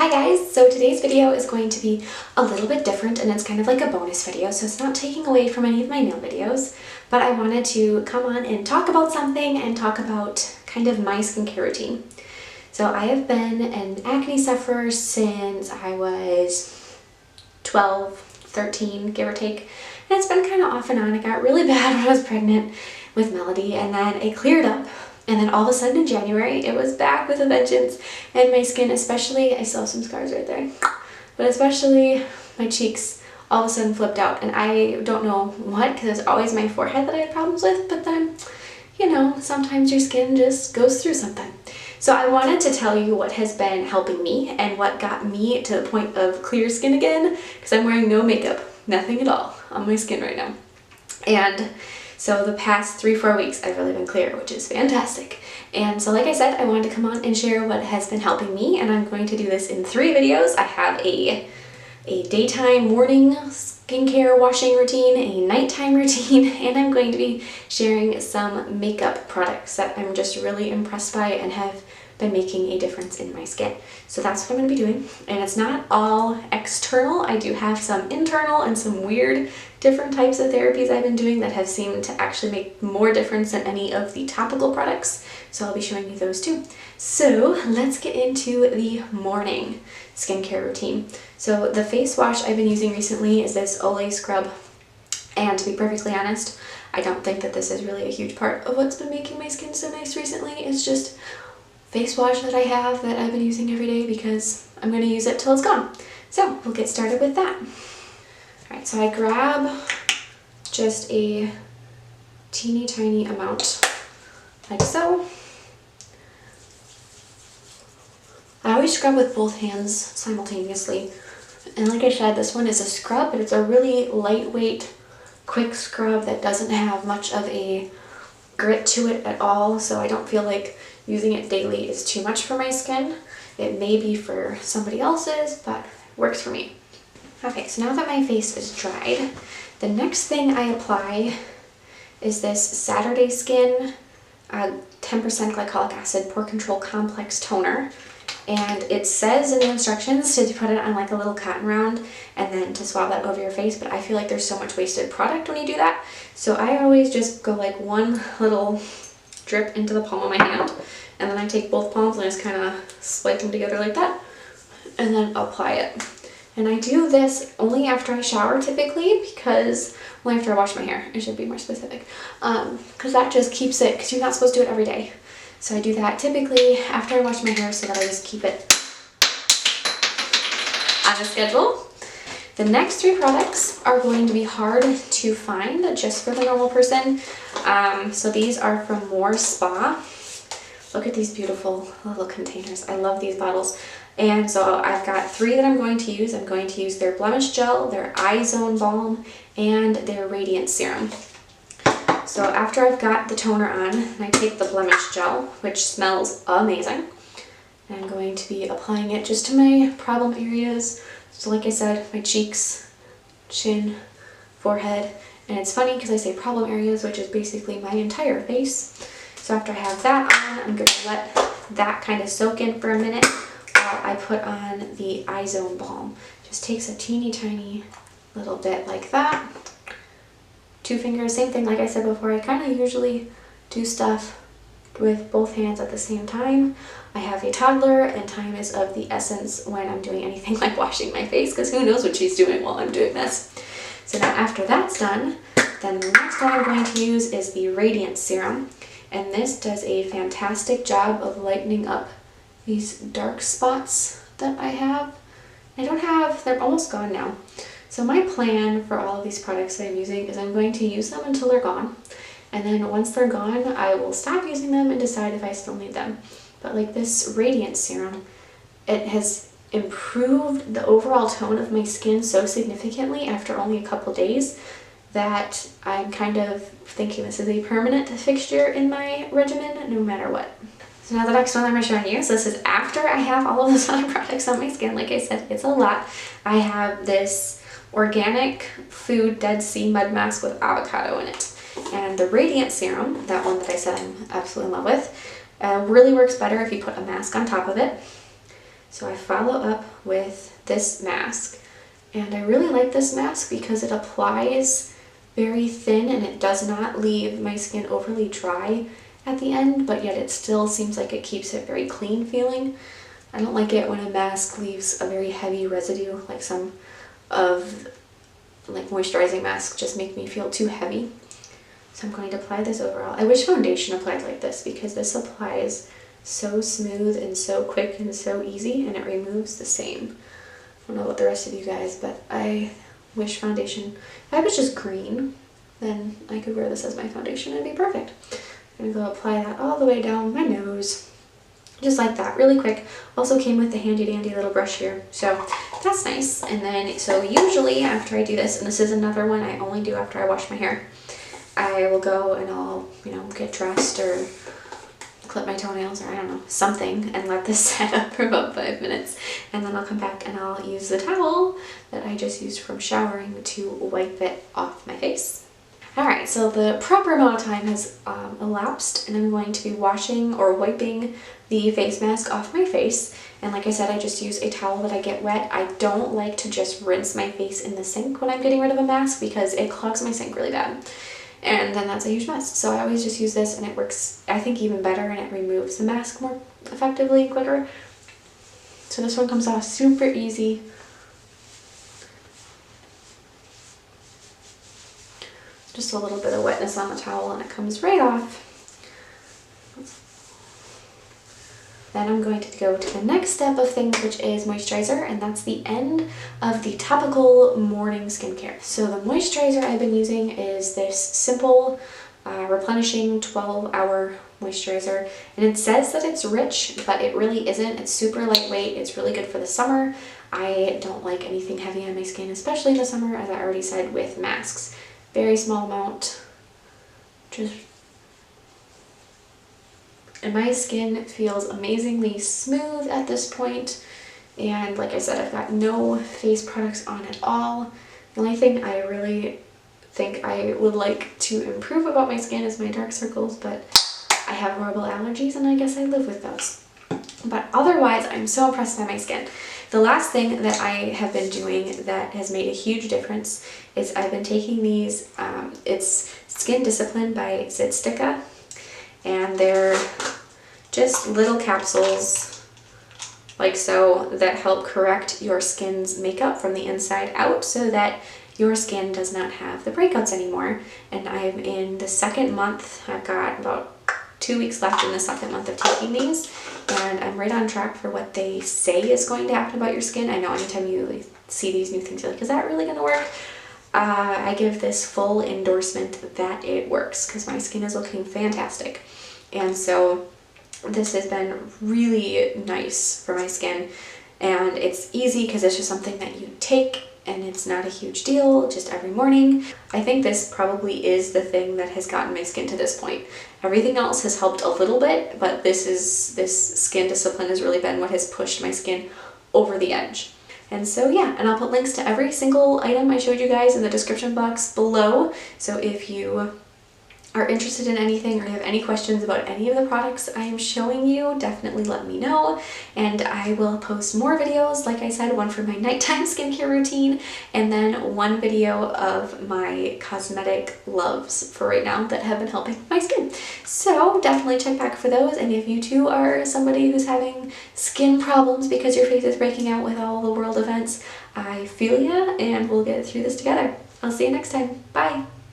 Hi guys, so today's video is going to be a little bit different and it's kind of like a bonus video, so it's not taking away from any of my nail videos, but I wanted to come on and talk about something and talk about kind of my skincare routine. So I have been an acne sufferer since I was 12, 13, give or take, and it's been kind of off and on. It got really bad when I was pregnant with Melody and then it cleared up. And then all of a sudden in January, it was back with a vengeance, and my skin, especially, I still have some scars right there, but especially my cheeks all of a sudden flipped out. And I don't know what, because it's always my forehead that I had problems with, but then, you know, sometimes your skin just goes through something. So I wanted to tell you what has been helping me and what got me to the point of clear skin again, because I'm wearing no makeup, nothing at all on my skin right now. And so the past 3-4 weeks I've really been clear, which is fantastic. And so like I said, I wanted to come on and share what has been helping me, and I'm going to do this in 3 videos. I have a daytime morning skincare washing routine, a nighttime routine, and I'm going to be sharing some makeup products that I'm just really impressed by and have been making a difference in my skin. So that's what I'm going to be doing, and it's not all external. I do have some internal and some weird different types of therapies I've been doing that have seemed to actually make more difference than any of the topical products, so I'll be showing you those too. So let's get into the morning skincare routine. So the face wash I've been using recently is this Olay scrub, and to be perfectly honest, I don't think that this is really a huge part of what's been making my skin so nice recently. It's just face wash that I have that I've been using every day because I'm going to use it till it's gone. So we'll get started with that. Alright, so I grab just a teeny tiny amount like so. I always scrub with both hands simultaneously, and like I said, this one is a scrub, but it's a really lightweight, quick scrub that doesn't have much of a grit to it at all, so I don't feel like using it daily is too much for my skin. It may be for somebody else's, but it works for me. Okay, so now that my face is dried, the next thing I apply is this Saturday Skin 10% glycolic acid pore control complex toner. And it says in the instructions to put it on like a little cotton round and then to swab that over your face, but I feel like there's so much wasted product when you do that. So I always just go like one little drip into the palm of my hand, and then I take both palms and I just kind of swipe them together like that, and then apply it. And I do this only after I shower typically, because, well, after I wash my hair, I should be more specific, because that just keeps it, because you're not supposed to do it every day. So I do that typically after I wash my hair so that I just keep it on a schedule. The next 3 products are going to be hard to find just for the normal person. So these are from More Spa. Look at these beautiful little containers. I love these bottles. And so I've got 3 that I'm going to use. I'm going to use their Blemish Gel, their Eye Zone Balm, and their Radiant Serum. So after I've got the toner on, I take the Blemish Gel, which smells amazing. And I'm going to be applying it just to my problem areas. So like I said, my cheeks, chin, forehead. And it's funny because I say problem areas, which is basically my entire face. So after I have that on, I'm going to let that kind of soak in for a minute while I put on the Eye Zone Balm. Just takes a teeny tiny little bit like that. 2 fingers, same thing like I said before. I kind of usually do stuff with both hands at the same time. I have a toddler and time is of the essence when I'm doing anything like washing my face, because who knows what she's doing while I'm doing this. So now after that's done, then the next one I'm going to use is the Radiant Serum, and this does a fantastic job of lightening up these dark spots that I have. They're almost gone now. So my plan for all of these products that I'm using is I'm going to use them until they're gone, and then once they're gone I will stop using them and decide if I still need them. But like this Radiant Serum, it has improved the overall tone of my skin so significantly after only a couple days that I'm kind of thinking this is a permanent fixture in my regimen no matter what. So now the next one I'm showing you, so this is after I have all of those other products on my skin. Like I said, it's a lot. I have this organic food Dead Sea mud mask with avocado in it. And the Radiant Serum, that one that I said I'm absolutely in love with, really works better if you put a mask on top of it. So I follow up with this mask, and I really like this mask because it applies very thin and it does not leave my skin overly dry at the end, but yet it still seems like it keeps it very clean feeling. I don't like it when a mask leaves a very heavy residue, like some of moisturizing masks just make me feel too heavy. So I'm going to apply this overall. I wish foundation applied like this because this applies so smooth and so quick and so easy, and it removes the same. I don't know about the rest of you guys, but I wish foundation, if I was just green, then I could wear this as my foundation and it'd be perfect. I'm gonna go apply that all the way down my nose, just like that, really quick. Also came with the handy dandy little brush here, so that's nice. And then, so usually after I do this, and this is another one I only do after I wash my hair, I will go and I'll, get dressed or clip my toenails or I don't know, something, and let this set up for about 5 minutes. And then I'll come back and I'll use the towel that I just used from showering to wipe it off my face. Alright, so the proper amount of time has elapsed, and I'm going to be washing or wiping the face mask off my face. And like I said, I just use a towel that I get wet. I don't like to just rinse my face in the sink when I'm getting rid of a mask because it clogs my sink really bad. And then that's a huge mess. So I always just use this, and it works, I think, even better, and it removes the mask more effectively, quicker. So this one comes off super easy. Just a little bit of wetness on the towel and it comes right off. Then I'm going to go to the next step of things, which is moisturizer, and that's the end of the topical morning skincare. So the moisturizer I've been using is this simple replenishing 12-hour moisturizer, and it says that it's rich, but it really isn't. It's super lightweight. It's really good for the summer. I don't like anything heavy on my skin, especially in the summer, as I already said, with masks. Very small amount, and my skin feels amazingly smooth at this point. And like I said, I've got no face products on at all. The only thing I really think I would like to improve about my skin is my dark circles, but I have horrible allergies and I guess I live with those. But otherwise, I'm so impressed by my skin. The last thing that I have been doing that has made a huge difference is I've been taking these, it's Skin Discipline by Zitstica, and they're just little capsules like so that help correct your skin's makeup from the inside out so that your skin does not have the breakouts anymore. And I'm in the second month. I've got about 2 weeks left in the second month of taking these, and I'm right on track for what they say is going to happen about your skin. I know anytime you see these new things, you're like, is that really going to work? I give this full endorsement that it works because my skin is looking fantastic. And so this has been really nice for my skin, and it's easy because it's just something that you take and it's not a huge deal, just every morning. I think this probably is the thing that has gotten my skin to this point. Everything else has helped a little bit, but this Skin Discipline has really been what has pushed my skin over the edge. And so yeah, and I'll put links to every single item I showed you guys in the description box below. So if you are interested in anything or you have any questions about any of the products I am showing you, definitely let me know. And I will post more videos, like I said, one for my nighttime skincare routine, and then one video of my cosmetic loves for right now that have been helping my skin. So definitely check back for those. And if you too are somebody who's having skin problems because your face is breaking out with all the world events, I feel ya, and we'll get through this together. I'll see you next time. Bye!